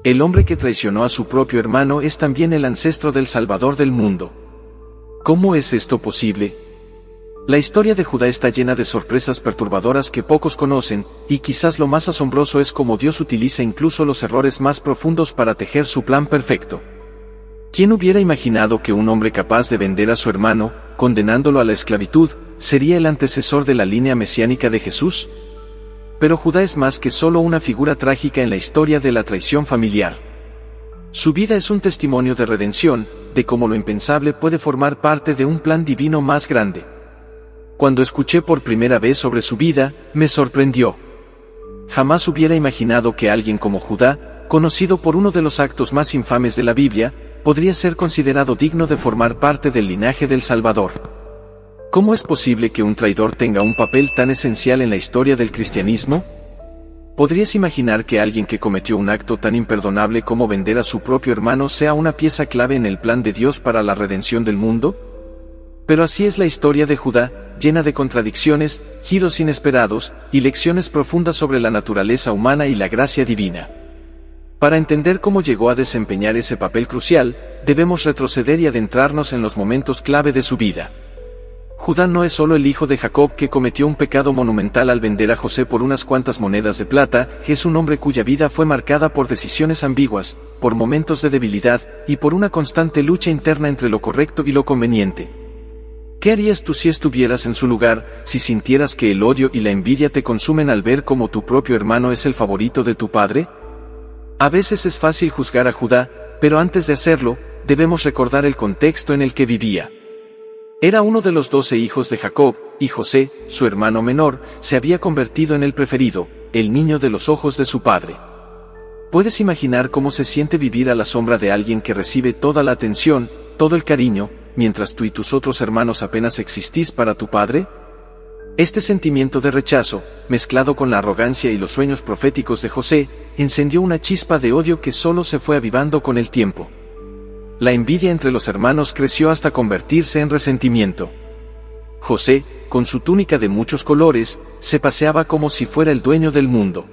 El hombre que traicionó a su propio hermano es también el ancestro del Salvador del mundo. ¿Cómo es esto posible? La historia de Judá está llena de sorpresas perturbadoras que pocos conocen, y quizás lo más asombroso es cómo Dios utiliza incluso los errores más profundos para tejer su plan perfecto. ¿Quién hubiera imaginado que un hombre capaz de vender a su hermano, condenándolo a la esclavitud, sería el antecesor de la línea mesiánica de Jesús? Pero Judá es más que solo una figura trágica en la historia de la traición familiar. Su vida es un testimonio de redención, de cómo lo impensable puede formar parte de un plan divino más grande. Cuando escuché por primera vez sobre su vida, me sorprendió. Jamás hubiera imaginado que alguien como Judá, conocido por uno de los actos más infames de la Biblia, podría ser considerado digno de formar parte del linaje del Salvador. ¿Cómo es posible que un traidor tenga un papel tan esencial en la historia del cristianismo? ¿Podrías imaginar que alguien que cometió un acto tan imperdonable como vender a su propio hermano sea una pieza clave en el plan de Dios para la redención del mundo? Pero así es la historia de Judá, llena de contradicciones, giros inesperados, y lecciones profundas sobre la naturaleza humana y la gracia divina. Para entender cómo llegó a desempeñar ese papel crucial, debemos retroceder y adentrarnos en los momentos clave de su vida. Judá no es solo el hijo de Jacob que cometió un pecado monumental al vender a José por unas cuantas monedas de plata, es un hombre cuya vida fue marcada por decisiones ambiguas, por momentos de debilidad, y por una constante lucha interna entre lo correcto y lo conveniente. ¿Qué harías tú si estuvieras en su lugar, si sintieras que el odio y la envidia te consumen al ver cómo tu propio hermano es el favorito de tu padre? A veces es fácil juzgar a Judá, pero antes de hacerlo, debemos recordar el contexto en el que vivía. Era uno de los 12 hijos de Jacob, y José, su hermano menor, se había convertido en el preferido, el niño de los ojos de su padre. ¿Puedes imaginar cómo se siente vivir a la sombra de alguien que recibe toda la atención, todo el cariño, mientras tú y tus otros hermanos apenas existís para tu padre? Este sentimiento de rechazo, mezclado con la arrogancia y los sueños proféticos de José, encendió una chispa de odio que solo se fue avivando con el tiempo. La envidia entre los hermanos creció hasta convertirse en resentimiento. José, con su túnica de muchos colores, se paseaba como si fuera el dueño del mundo.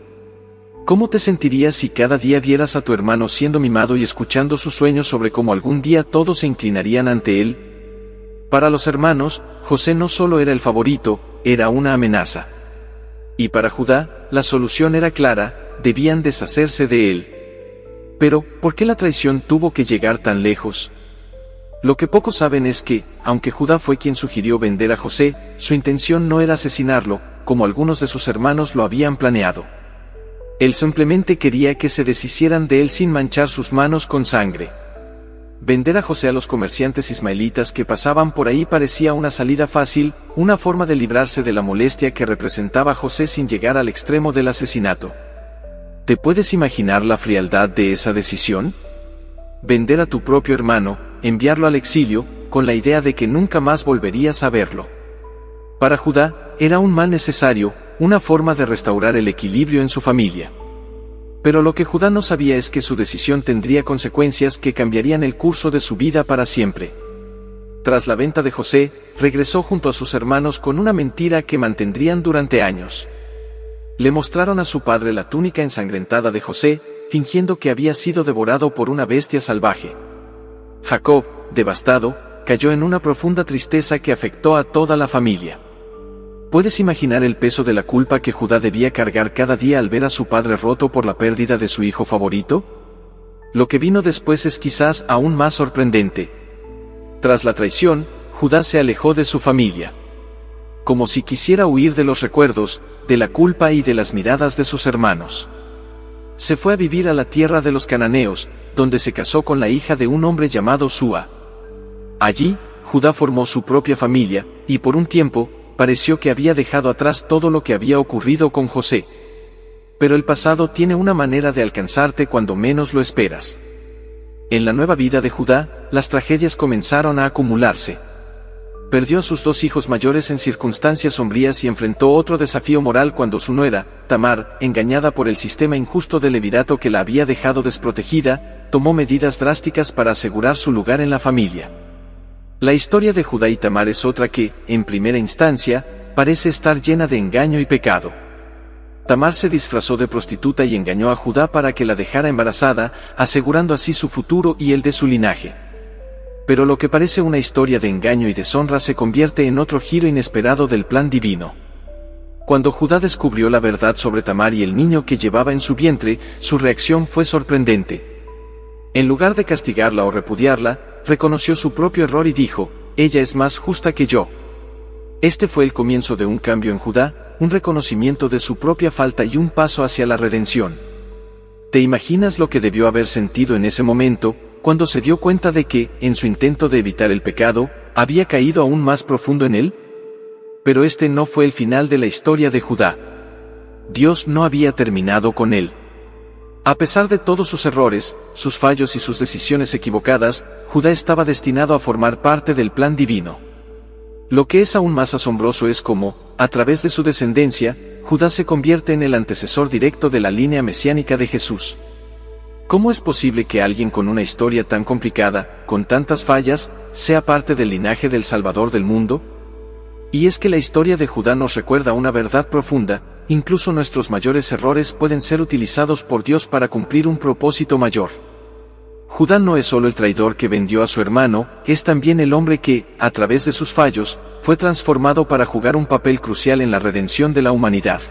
¿Cómo te sentirías si cada día vieras a tu hermano siendo mimado y escuchando sus sueños sobre cómo algún día todos se inclinarían ante él? Para los hermanos, José no solo era el favorito, era una amenaza. Y para Judá, la solución era clara, debían deshacerse de él. Pero, ¿por qué la traición tuvo que llegar tan lejos? Lo que pocos saben es que, aunque Judá fue quien sugirió vender a José, su intención no era asesinarlo, como algunos de sus hermanos lo habían planeado. Él simplemente quería que se deshicieran de él sin manchar sus manos con sangre. Vender a José a los comerciantes ismaelitas que pasaban por ahí parecía una salida fácil, una forma de librarse de la molestia que representaba José sin llegar al extremo del asesinato. ¿Te puedes imaginar la frialdad de esa decisión? Vender a tu propio hermano, enviarlo al exilio, con la idea de que nunca más volverías a verlo. Para Judá, era un mal necesario, una forma de restaurar el equilibrio en su familia. Pero lo que Judá no sabía es que su decisión tendría consecuencias que cambiarían el curso de su vida para siempre. Tras la venta de José, regresó junto a sus hermanos con una mentira que mantendrían durante años. Le mostraron a su padre la túnica ensangrentada de José, fingiendo que había sido devorado por una bestia salvaje. Jacob, devastado, cayó en una profunda tristeza que afectó a toda la familia. ¿Puedes imaginar el peso de la culpa que Judá debía cargar cada día al ver a su padre roto por la pérdida de su hijo favorito? Lo que vino después es quizás aún más sorprendente. Tras la traición, Judá se alejó de su familia. Como si quisiera huir de los recuerdos, de la culpa y de las miradas de sus hermanos. Se fue a vivir a la tierra de los cananeos, donde se casó con la hija de un hombre llamado Súa. Allí, Judá formó su propia familia, y por un tiempo, pareció que había dejado atrás todo lo que había ocurrido con José. Pero el pasado tiene una manera de alcanzarte cuando menos lo esperas. En la nueva vida de Judá, las tragedias comenzaron a acumularse. Perdió a sus 2 hijos mayores en circunstancias sombrías y enfrentó otro desafío moral cuando su nuera, Tamar, engañada por el sistema injusto del levirato que la había dejado desprotegida, tomó medidas drásticas para asegurar su lugar en la familia. La historia de Judá y Tamar es otra que, en primera instancia, parece estar llena de engaño y pecado. Tamar se disfrazó de prostituta y engañó a Judá para que la dejara embarazada, asegurando así su futuro y el de su linaje. Pero lo que parece una historia de engaño y deshonra se convierte en otro giro inesperado del plan divino. Cuando Judá descubrió la verdad sobre Tamar y el niño que llevaba en su vientre, su reacción fue sorprendente. En lugar de castigarla o repudiarla, reconoció su propio error y dijo: «Ella es más justa que yo». Este fue el comienzo de un cambio en Judá, un reconocimiento de su propia falta y un paso hacia la redención. ¿Te imaginas lo que debió haber sentido en ese momento, cuando se dio cuenta de que, en su intento de evitar el pecado, había caído aún más profundo en él? Pero este no fue el final de la historia de Judá. Dios no había terminado con él. A pesar de todos sus errores, sus fallos y sus decisiones equivocadas, Judá estaba destinado a formar parte del plan divino. Lo que es aún más asombroso es cómo, a través de su descendencia, Judá se convierte en el antecesor directo de la línea mesiánica de Jesús. ¿Cómo es posible que alguien con una historia tan complicada, con tantas fallas, sea parte del linaje del Salvador del mundo? Y es que la historia de Judá nos recuerda una verdad profunda: incluso nuestros mayores errores pueden ser utilizados por Dios para cumplir un propósito mayor. Judá no es solo el traidor que vendió a su hermano, es también el hombre que, a través de sus fallos, fue transformado para jugar un papel crucial en la redención de la humanidad.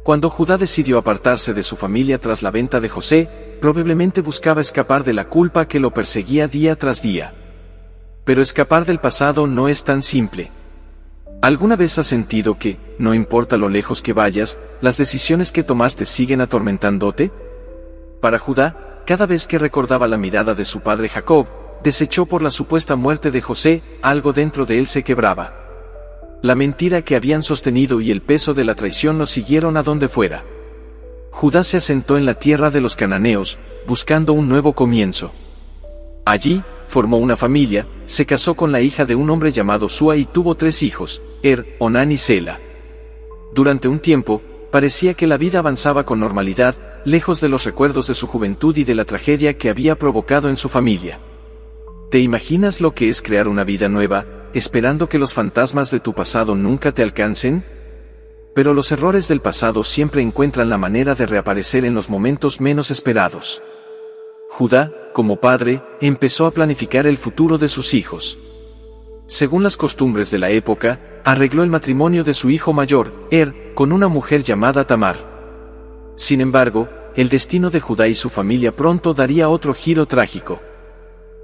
Cuando Judá decidió apartarse de su familia tras la venta de José, probablemente buscaba escapar de la culpa que lo perseguía día tras día. Pero escapar del pasado no es tan simple. ¿Alguna vez has sentido que, no importa lo lejos que vayas, las decisiones que tomaste siguen atormentándote? Para Judá, cada vez que recordaba la mirada de su padre Jacob, desechó por la supuesta muerte de José, algo dentro de él se quebraba. La mentira que habían sostenido y el peso de la traición lo siguieron a donde fuera. Judá se asentó en la tierra de los cananeos, buscando un nuevo comienzo. Allí, formó una familia, se casó con la hija de un hombre llamado Súa y tuvo 3 hijos, Onán y Sela. Durante un tiempo, parecía que la vida avanzaba con normalidad, lejos de los recuerdos de su juventud y de la tragedia que había provocado en su familia. ¿Te imaginas lo que es crear una vida nueva, esperando que los fantasmas de tu pasado nunca te alcancen? Pero los errores del pasado siempre encuentran la manera de reaparecer en los momentos menos esperados. Judá, como padre, empezó a planificar el futuro de sus hijos. Según las costumbres de la época, arregló el matrimonio de su hijo mayor, con una mujer llamada Tamar. Sin embargo, el destino de Judá y su familia pronto daría otro giro trágico.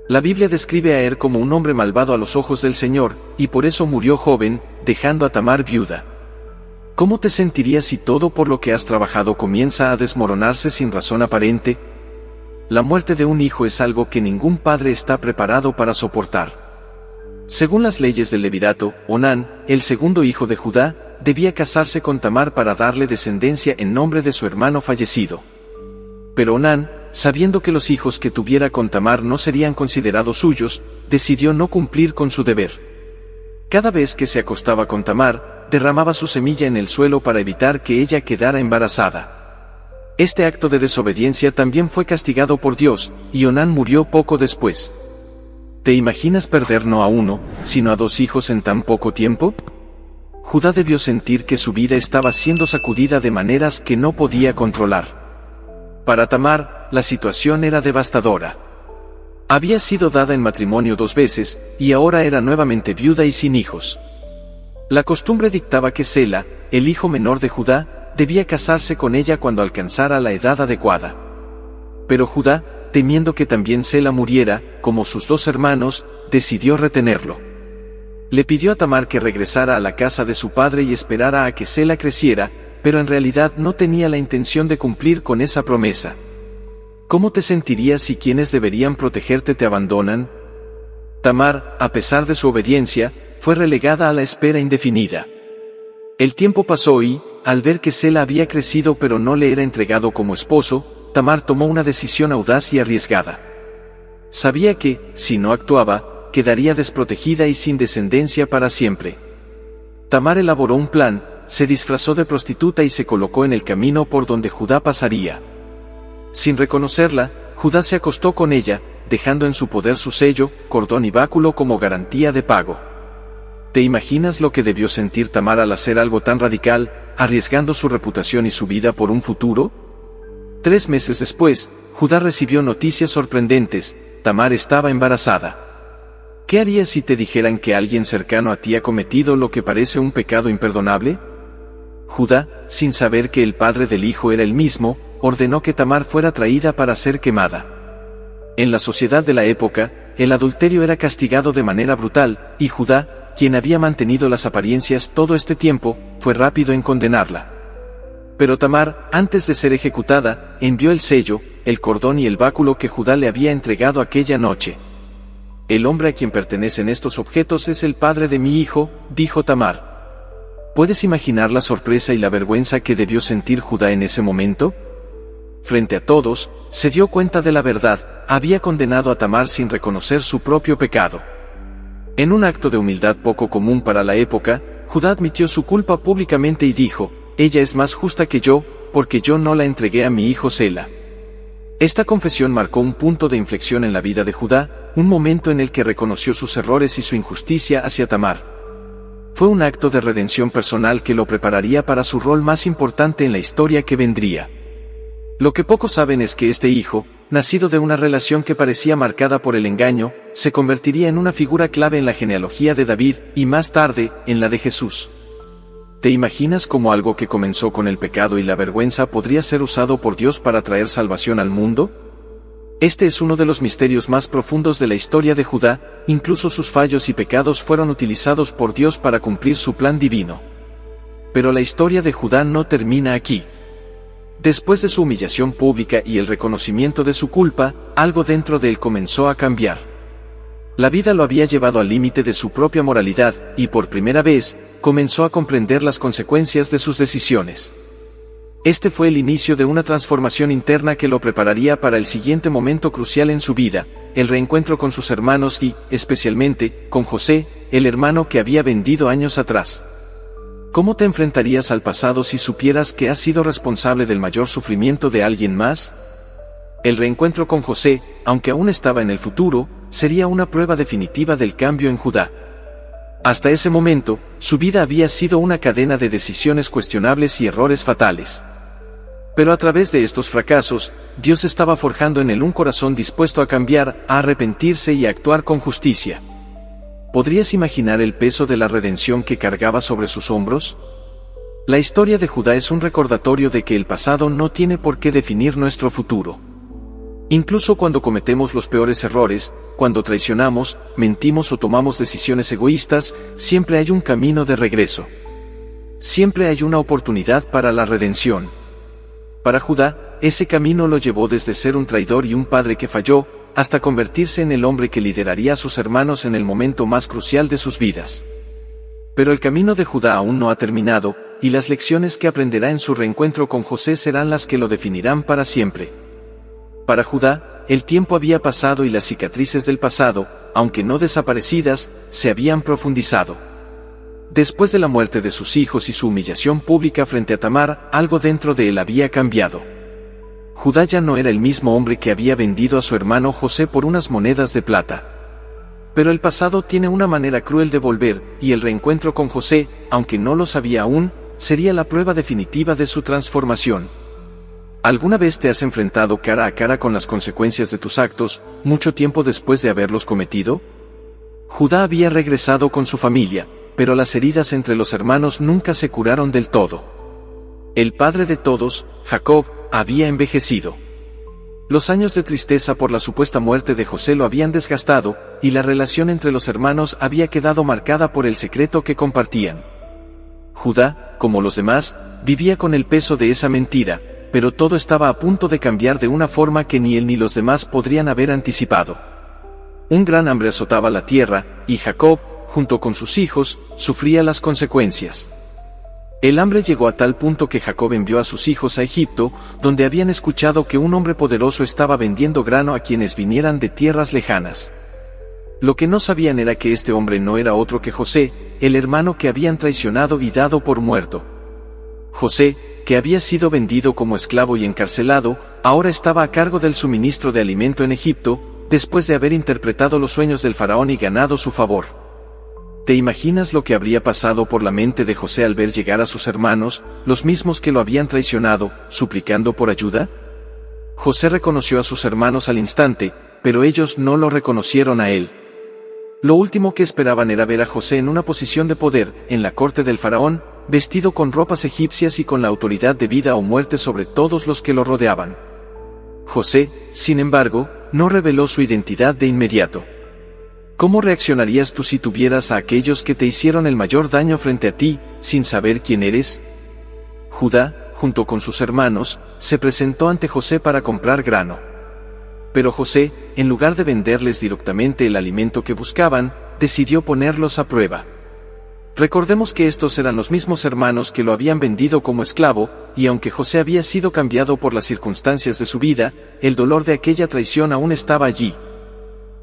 La Biblia describe a como un hombre malvado a los ojos del Señor, y por eso murió joven, dejando a Tamar viuda. ¿Cómo te sentirías si todo por lo que has trabajado comienza a desmoronarse sin razón aparente? La muerte de un hijo es algo que ningún padre está preparado para soportar. Según las leyes del Levirato, Onán, el segundo hijo de Judá, debía casarse con Tamar para darle descendencia en nombre de su hermano fallecido. Pero Onán, sabiendo que los hijos que tuviera con Tamar no serían considerados suyos, decidió no cumplir con su deber. Cada vez que se acostaba con Tamar, derramaba su semilla en el suelo para evitar que ella quedara embarazada. Este acto de desobediencia también fue castigado por Dios, y Onán murió poco después. ¿Te imaginas perder no a uno, sino a 2 hijos en tan poco tiempo? Judá debió sentir que su vida estaba siendo sacudida de maneras que no podía controlar. Para Tamar, la situación era devastadora. Había sido dada en matrimonio 2 veces, y ahora era nuevamente viuda y sin hijos. La costumbre dictaba que Sela, el hijo menor de Judá, debía casarse con ella cuando alcanzara la edad adecuada. Pero Judá, temiendo que también Sela muriera, como sus 2 hermanos, decidió retenerlo. Le pidió a Tamar que regresara a la casa de su padre y esperara a que Sela creciera, pero en realidad no tenía la intención de cumplir con esa promesa. ¿Cómo te sentirías si quienes deberían protegerte te abandonan? Tamar, a pesar de su obediencia, fue relegada a la espera indefinida. El tiempo pasó y, al ver que Sela había crecido pero no le era entregado como esposo, Tamar tomó una decisión audaz y arriesgada. Sabía que, si no actuaba, quedaría desprotegida y sin descendencia para siempre. Tamar elaboró un plan, se disfrazó de prostituta y se colocó en el camino por donde Judá pasaría. Sin reconocerla, Judá se acostó con ella, dejando en su poder su sello, cordón y báculo como garantía de pago. ¿Te imaginas lo que debió sentir Tamar al hacer algo tan radical, arriesgando su reputación y su vida por un futuro? 3 meses después, Judá recibió noticias sorprendentes: Tamar estaba embarazada. ¿Qué harías si te dijeran que alguien cercano a ti ha cometido lo que parece un pecado imperdonable? Judá, sin saber que el padre del hijo era el mismo, ordenó que Tamar fuera traída para ser quemada. En la sociedad de la época, el adulterio era castigado de manera brutal, y Judá, quien había mantenido las apariencias todo este tiempo, fue rápido en condenarla. Pero Tamar, antes de ser ejecutada, envió el sello, el cordón y el báculo que Judá le había entregado aquella noche. «El hombre a quien pertenecen estos objetos es el padre de mi hijo», dijo Tamar. ¿Puedes imaginar la sorpresa y la vergüenza que debió sentir Judá en ese momento? Frente a todos, se dio cuenta de la verdad: había condenado a Tamar sin reconocer su propio pecado. En un acto de humildad poco común para la época, Judá admitió su culpa públicamente y dijo: «Ella es más justa que yo, porque yo no la entregué a mi hijo Sela». Esta confesión marcó un punto de inflexión en la vida de Judá, un momento en el que reconoció sus errores y su injusticia hacia Tamar. Fue un acto de redención personal que lo prepararía para su rol más importante en la historia que vendría. Lo que pocos saben es que este hijo, nacido de una relación que parecía marcada por el engaño, se convertiría en una figura clave en la genealogía de David, y más tarde, en la de Jesús. ¿Te imaginas cómo algo que comenzó con el pecado y la vergüenza podría ser usado por Dios para traer salvación al mundo? Este es uno de los misterios más profundos de la historia de Judá. Incluso sus fallos y pecados fueron utilizados por Dios para cumplir su plan divino. Pero la historia de Judá no termina aquí. Después de su humillación pública y el reconocimiento de su culpa, algo dentro de él comenzó a cambiar. La vida lo había llevado al límite de su propia moralidad, y por primera vez, comenzó a comprender las consecuencias de sus decisiones. Este fue el inicio de una transformación interna que lo prepararía para el siguiente momento crucial en su vida: el reencuentro con sus hermanos y, especialmente, con José, el hermano que había vendido años atrás. ¿Cómo te enfrentarías al pasado si supieras que has sido responsable del mayor sufrimiento de alguien más? El reencuentro con José, aunque aún estaba en el futuro, sería una prueba definitiva del cambio en Judá. Hasta ese momento, su vida había sido una cadena de decisiones cuestionables y errores fatales. Pero a través de estos fracasos, Dios estaba forjando en él un corazón dispuesto a cambiar, a arrepentirse y a actuar con justicia. ¿Podrías imaginar el peso de la redención que cargaba sobre sus hombros? La historia de Judá es un recordatorio de que el pasado no tiene por qué definir nuestro futuro. Incluso cuando cometemos los peores errores, cuando traicionamos, mentimos o tomamos decisiones egoístas, siempre hay un camino de regreso. Siempre hay una oportunidad para la redención. Para Judá, ese camino lo llevó desde ser un traidor y un padre que falló, hasta convertirse en el hombre que lideraría a sus hermanos en el momento más crucial de sus vidas. Pero el camino de Judá aún no ha terminado, y las lecciones que aprenderá en su reencuentro con José serán las que lo definirán para siempre. Para Judá, el tiempo había pasado y las cicatrices del pasado, aunque no desaparecidas, se habían profundizado. Después de la muerte de sus hijos y su humillación pública frente a Tamar, algo dentro de él había cambiado. Judá ya no era el mismo hombre que había vendido a su hermano José por unas monedas de plata. Pero el pasado tiene una manera cruel de volver, y el reencuentro con José, aunque no lo sabía aún, sería la prueba definitiva de su transformación. ¿Alguna vez te has enfrentado cara a cara con las consecuencias de tus actos, mucho tiempo después de haberlos cometido? Judá había regresado con su familia, pero las heridas entre los hermanos nunca se curaron del todo. El padre de todos, Jacob, había envejecido. Los años de tristeza por la supuesta muerte de José lo habían desgastado, y la relación entre los hermanos había quedado marcada por el secreto que compartían. Judá, como los demás, vivía con el peso de esa mentira, pero todo estaba a punto de cambiar de una forma que ni él ni los demás podrían haber anticipado. Un gran hambre azotaba la tierra, y Jacob, junto con sus hijos, sufría las consecuencias. El hambre llegó a tal punto que Jacob envió a sus hijos a Egipto, donde habían escuchado que un hombre poderoso estaba vendiendo grano a quienes vinieran de tierras lejanas. Lo que no sabían era que este hombre no era otro que José, el hermano que habían traicionado y dado por muerto. José, que había sido vendido como esclavo y encarcelado, ahora estaba a cargo del suministro de alimento en Egipto, después de haber interpretado los sueños del faraón y ganado su favor. ¿Te imaginas lo que habría pasado por la mente de José al ver llegar a sus hermanos, los mismos que lo habían traicionado, suplicando por ayuda? José reconoció a sus hermanos al instante, pero ellos no lo reconocieron a él. Lo último que esperaban era ver a José en una posición de poder, en la corte del faraón, vestido con ropas egipcias y con la autoridad de vida o muerte sobre todos los que lo rodeaban. José, sin embargo, no reveló su identidad de inmediato. ¿Cómo reaccionarías tú si tuvieras a aquellos que te hicieron el mayor daño frente a ti, sin saber quién eres? Judá, junto con sus hermanos, se presentó ante José para comprar grano. Pero José, en lugar de venderles directamente el alimento que buscaban, decidió ponerlos a prueba. Recordemos que estos eran los mismos hermanos que lo habían vendido como esclavo, y aunque José había sido cambiado por las circunstancias de su vida, el dolor de aquella traición aún estaba allí.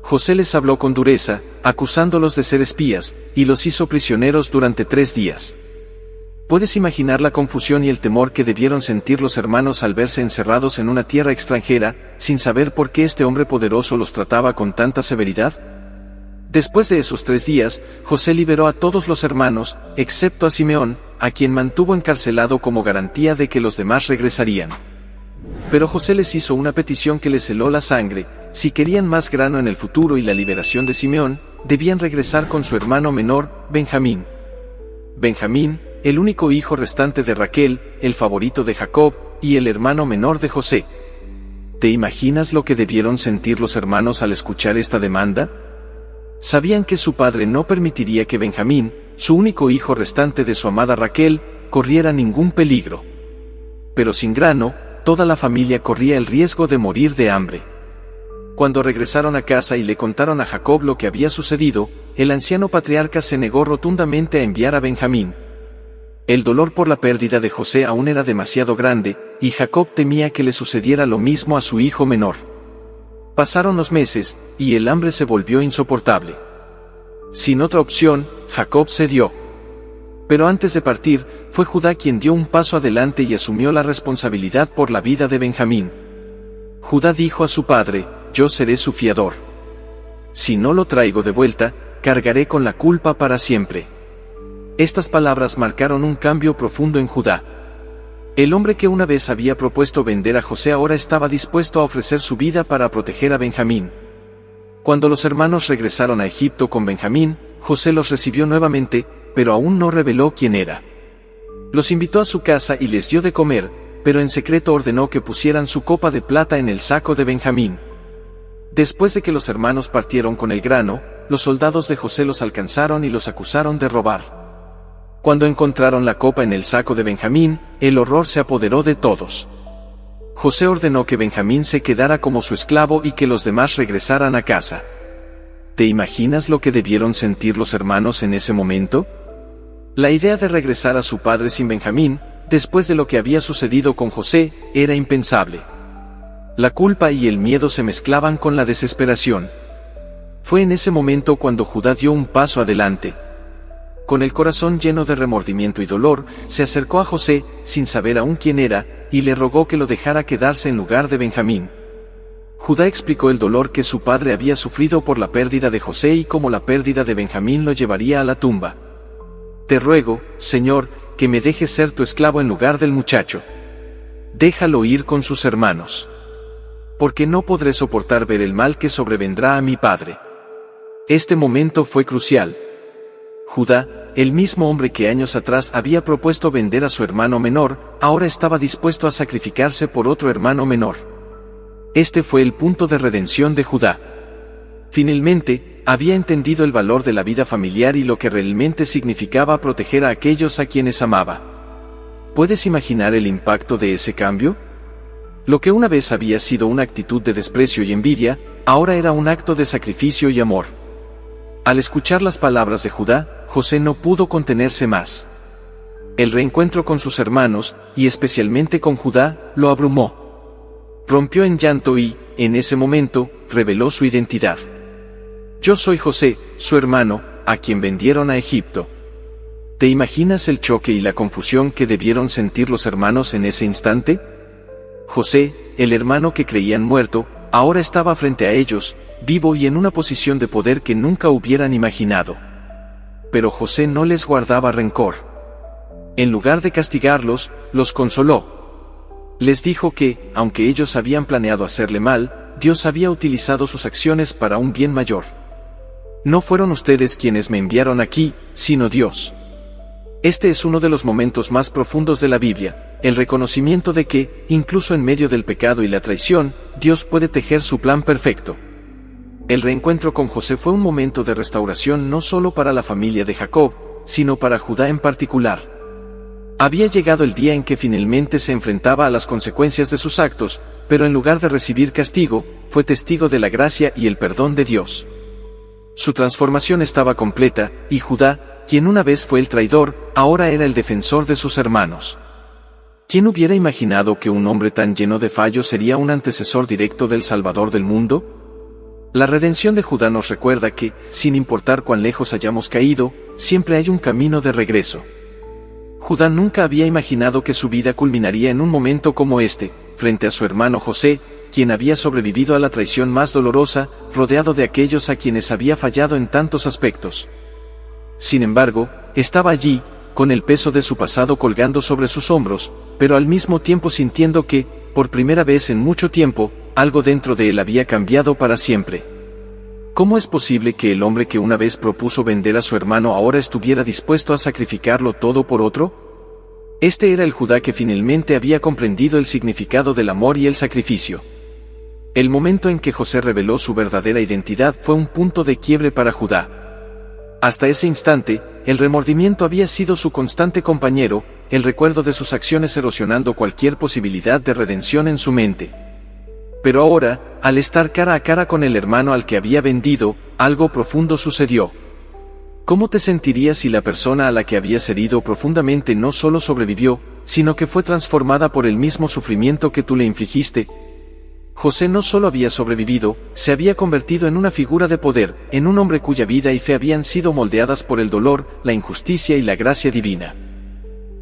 José les habló con dureza, acusándolos de ser espías, y los hizo prisioneros durante 3 días. ¿Puedes imaginar la confusión y el temor que debieron sentir los hermanos al verse encerrados en una tierra extranjera, sin saber por qué este hombre poderoso los trataba con tanta severidad? Después de esos 3 días, José liberó a todos los hermanos, excepto a Simeón, a quien mantuvo encarcelado como garantía de que los demás regresarían. Pero José les hizo una petición que les heló la sangre: si querían más grano en el futuro y la liberación de Simeón, debían regresar con su hermano menor, Benjamín. Benjamín, el único hijo restante de Raquel, el favorito de Jacob, y el hermano menor de José. ¿Te imaginas lo que debieron sentir los hermanos al escuchar esta demanda? Sabían que su padre no permitiría que Benjamín, su único hijo restante de su amada Raquel, corriera ningún peligro. Pero sin grano, toda la familia corría el riesgo de morir de hambre. Cuando regresaron a casa y le contaron a Jacob lo que había sucedido, el anciano patriarca se negó rotundamente a enviar a Benjamín. El dolor por la pérdida de José aún era demasiado grande, y Jacob temía que le sucediera lo mismo a su hijo menor. Pasaron los meses, y el hambre se volvió insoportable. Sin otra opción, Jacob cedió. Pero antes de partir, fue Judá quien dio un paso adelante y asumió la responsabilidad por la vida de Benjamín. Judá dijo a su padre: yo seré su fiador. Si no lo traigo de vuelta, cargaré con la culpa para siempre. Estas palabras marcaron un cambio profundo en Judá. El hombre que una vez había propuesto vender a José ahora estaba dispuesto a ofrecer su vida para proteger a Benjamín. Cuando los hermanos regresaron a Egipto con Benjamín, José los recibió nuevamente, pero aún no reveló quién era. Los invitó a su casa y les dio de comer, pero en secreto ordenó que pusieran su copa de plata en el saco de Benjamín. Después de que los hermanos partieron con el grano, los soldados de José los alcanzaron y los acusaron de robar. Cuando encontraron la copa en el saco de Benjamín, el horror se apoderó de todos. José ordenó que Benjamín se quedara como su esclavo y que los demás regresaran a casa. ¿Te imaginas lo que debieron sentir los hermanos en ese momento? La idea de regresar a su padre sin Benjamín, después de lo que había sucedido con José, era impensable. La culpa y el miedo se mezclaban con la desesperación. Fue en ese momento cuando Judá dio un paso adelante. Con el corazón lleno de remordimiento y dolor, se acercó a José, sin saber aún quién era, y le rogó que lo dejara quedarse en lugar de Benjamín. Judá explicó el dolor que su padre había sufrido por la pérdida de José y cómo la pérdida de Benjamín lo llevaría a la tumba. Te ruego, Señor, que me dejes ser tu esclavo en lugar del muchacho. Déjalo ir con sus hermanos. Porque no podré soportar ver el mal que sobrevendrá a mi padre. Este momento fue crucial. Judá, el mismo hombre que años atrás había propuesto vender a su hermano menor, ahora estaba dispuesto a sacrificarse por otro hermano menor. Este fue el punto de redención de Judá. Finalmente, había entendido el valor de la vida familiar y lo que realmente significaba proteger a aquellos a quienes amaba. ¿Puedes imaginar el impacto de ese cambio? Lo que una vez había sido una actitud de desprecio y envidia, ahora era un acto de sacrificio y amor. Al escuchar las palabras de Judá, José no pudo contenerse más. El reencuentro con sus hermanos, y especialmente con Judá, lo abrumó. Rompió en llanto y, en ese momento, reveló su identidad. Yo soy José, su hermano, a quien vendieron a Egipto. ¿Te imaginas el choque y la confusión que debieron sentir los hermanos en ese instante? José, el hermano que creían muerto, ahora estaba frente a ellos, vivo y en una posición de poder que nunca hubieran imaginado. Pero José no les guardaba rencor. En lugar de castigarlos, los consoló. Les dijo que, aunque ellos habían planeado hacerle mal, Dios había utilizado sus acciones para un bien mayor. No fueron ustedes quienes me enviaron aquí, sino Dios. Este es uno de los momentos más profundos de la Biblia, el reconocimiento de que, incluso en medio del pecado y la traición, Dios puede tejer su plan perfecto. El reencuentro con José fue un momento de restauración no solo para la familia de Jacob, sino para Judá en particular. Había llegado el día en que finalmente se enfrentaba a las consecuencias de sus actos, pero en lugar de recibir castigo, fue testigo de la gracia y el perdón de Dios. Su transformación estaba completa, y Judá, quien una vez fue el traidor, ahora era el defensor de sus hermanos. ¿Quién hubiera imaginado que un hombre tan lleno de fallos sería un antecesor directo del Salvador del mundo? La redención de Judá nos recuerda que, sin importar cuán lejos hayamos caído, siempre hay un camino de regreso. Judá nunca había imaginado que su vida culminaría en un momento como este, frente a su hermano José, quien había sobrevivido a la traición más dolorosa, rodeado de aquellos a quienes había fallado en tantos aspectos. Sin embargo, estaba allí, con el peso de su pasado colgando sobre sus hombros, pero al mismo tiempo sintiendo que, por primera vez en mucho tiempo, algo dentro de él había cambiado para siempre. ¿Cómo es posible que el hombre que una vez propuso vender a su hermano ahora estuviera dispuesto a sacrificarlo todo por otro? Este era el Judá que finalmente había comprendido el significado del amor y el sacrificio. El momento en que José reveló su verdadera identidad fue un punto de quiebre para Judá. Hasta ese instante, el remordimiento había sido su constante compañero, el recuerdo de sus acciones erosionando cualquier posibilidad de redención en su mente. Pero ahora, al estar cara a cara con el hermano al que había vendido, algo profundo sucedió. ¿Cómo te sentirías si la persona a la que habías herido profundamente no solo sobrevivió, sino que fue transformada por el mismo sufrimiento que tú le infligiste? José no solo había sobrevivido, se había convertido en una figura de poder, en un hombre cuya vida y fe habían sido moldeadas por el dolor, la injusticia y la gracia divina.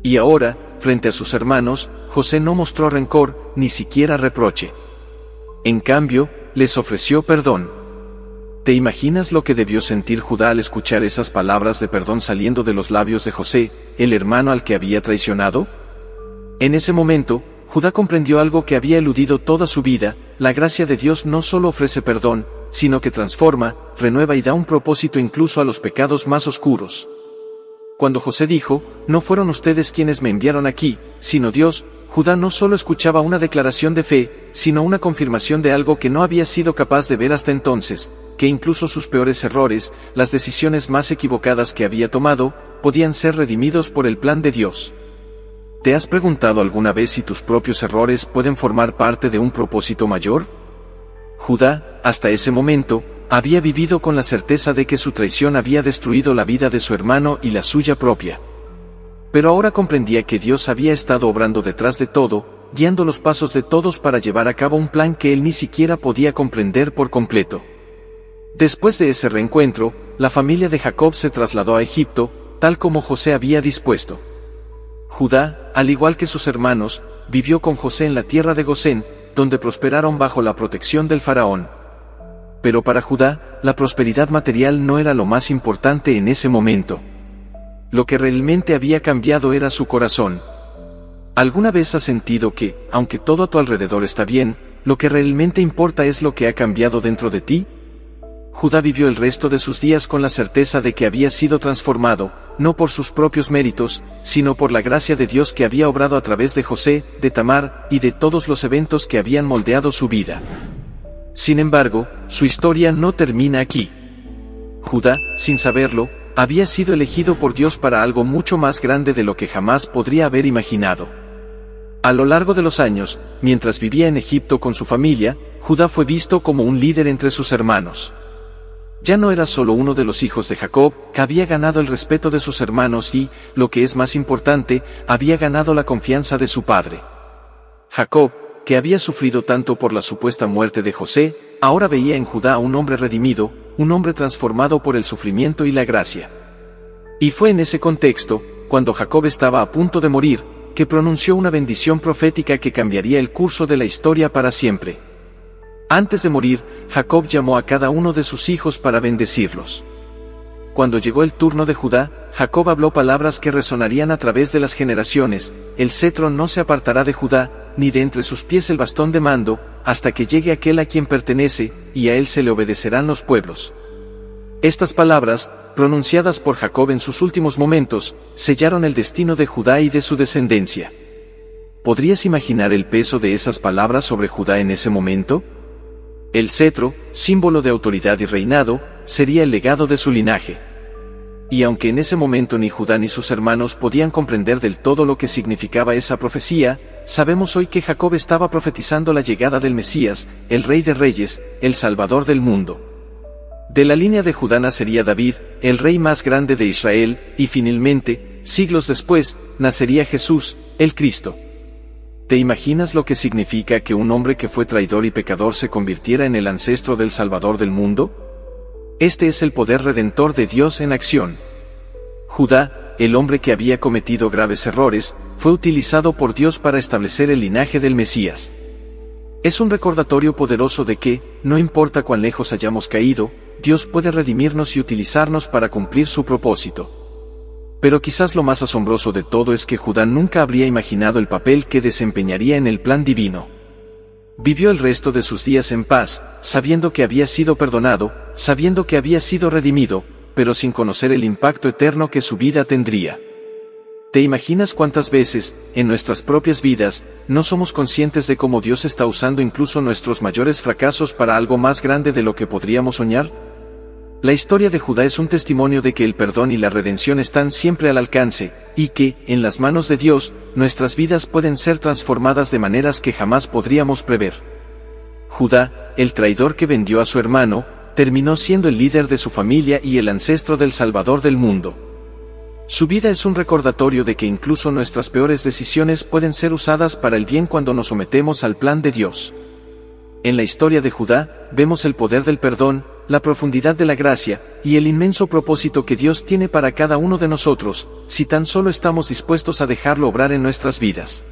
Y ahora, frente a sus hermanos, José no mostró rencor, ni siquiera reproche. En cambio, les ofreció perdón. ¿Te imaginas lo que debió sentir Judá al escuchar esas palabras de perdón saliendo de los labios de José, el hermano al que había traicionado? En ese momento, Judá comprendió algo que había eludido toda su vida: la gracia de Dios no solo ofrece perdón, sino que transforma, renueva y da un propósito incluso a los pecados más oscuros. Cuando José dijo, "No fueron ustedes quienes me enviaron aquí, sino Dios", Judá no solo escuchaba una declaración de fe, sino una confirmación de algo que no había sido capaz de ver hasta entonces, que incluso sus peores errores, las decisiones más equivocadas que había tomado, podían ser redimidos por el plan de Dios. ¿Te has preguntado alguna vez si tus propios errores pueden formar parte de un propósito mayor? Judá, hasta ese momento, había vivido con la certeza de que su traición había destruido la vida de su hermano y la suya propia. Pero ahora comprendía que Dios había estado obrando detrás de todo, guiando los pasos de todos para llevar a cabo un plan que él ni siquiera podía comprender por completo. Después de ese reencuentro, la familia de Jacob se trasladó a Egipto, tal como José había dispuesto. Judá, al igual que sus hermanos, vivió con José en la tierra de Gosén, donde prosperaron bajo la protección del faraón. Pero para Judá, la prosperidad material no era lo más importante en ese momento. Lo que realmente había cambiado era su corazón. ¿Alguna vez has sentido que, aunque todo a tu alrededor está bien, lo que realmente importa es lo que ha cambiado dentro de ti? Judá vivió el resto de sus días con la certeza de que había sido transformado, no por sus propios méritos, sino por la gracia de Dios que había obrado a través de José, de Tamar, y de todos los eventos que habían moldeado su vida. Sin embargo, su historia no termina aquí. Judá, sin saberlo, había sido elegido por Dios para algo mucho más grande de lo que jamás podría haber imaginado. A lo largo de los años, mientras vivía en Egipto con su familia, Judá fue visto como un líder entre sus hermanos. Ya no era solo uno de los hijos de Jacob, que había ganado el respeto de sus hermanos y, lo que es más importante, había ganado la confianza de su padre. Jacob, que había sufrido tanto por la supuesta muerte de José, ahora veía en Judá a un hombre redimido, un hombre transformado por el sufrimiento y la gracia. Y fue en ese contexto, cuando Jacob estaba a punto de morir, que pronunció una bendición profética que cambiaría el curso de la historia para siempre. Antes de morir, Jacob llamó a cada uno de sus hijos para bendecirlos. cuando llegó el turno de Judá, Jacob habló palabras que resonarían a través de las generaciones: el cetro no se apartará de Judá, ni de entre sus pies el bastón de mando, hasta que llegue aquel a quien pertenece, y a él se le obedecerán los pueblos. Estas palabras, pronunciadas por Jacob en sus últimos momentos, sellaron el destino de Judá y de su descendencia. ¿Podrías imaginar el peso de esas palabras sobre Judá en ese momento? El cetro, símbolo de autoridad y reinado, sería el legado de su linaje. Y aunque en ese momento ni Judá ni sus hermanos podían comprender del todo lo que significaba esa profecía, sabemos hoy que Jacob estaba profetizando la llegada del Mesías, el Rey de Reyes, el Salvador del mundo. De la línea de Judá nacería David, el rey más grande de Israel, y finalmente, siglos después, nacería Jesús, el Cristo. ¿Te imaginas lo que significa que un hombre que fue traidor y pecador se convirtiera en el ancestro del Salvador del mundo? Este es el poder redentor de Dios en acción. Judá, el hombre que había cometido graves errores, fue utilizado por Dios para establecer el linaje del Mesías. Es un recordatorio poderoso de que, no importa cuán lejos hayamos caído, Dios puede redimirnos y utilizarnos para cumplir su propósito. Pero quizás lo más asombroso de todo es que Judá nunca habría imaginado el papel que desempeñaría en el plan divino. Vivió el resto de sus días en paz, sabiendo que había sido perdonado, sabiendo que había sido redimido, pero sin conocer el impacto eterno que su vida tendría. ¿Te imaginas cuántas veces, en nuestras propias vidas, no somos conscientes de cómo Dios está usando incluso nuestros mayores fracasos para algo más grande de lo que podríamos soñar? La historia de Judá es un testimonio de que el perdón y la redención están siempre al alcance, y que, en las manos de Dios, nuestras vidas pueden ser transformadas de maneras que jamás podríamos prever. Judá, el traidor que vendió a su hermano, terminó siendo el líder de su familia y el ancestro del Salvador del mundo. Su vida es un recordatorio de que incluso nuestras peores decisiones pueden ser usadas para el bien cuando nos sometemos al plan de Dios. En la historia de Judá, vemos el poder del perdón, la profundidad de la gracia, y el inmenso propósito que Dios tiene para cada uno de nosotros, si tan solo estamos dispuestos a dejarlo obrar en nuestras vidas.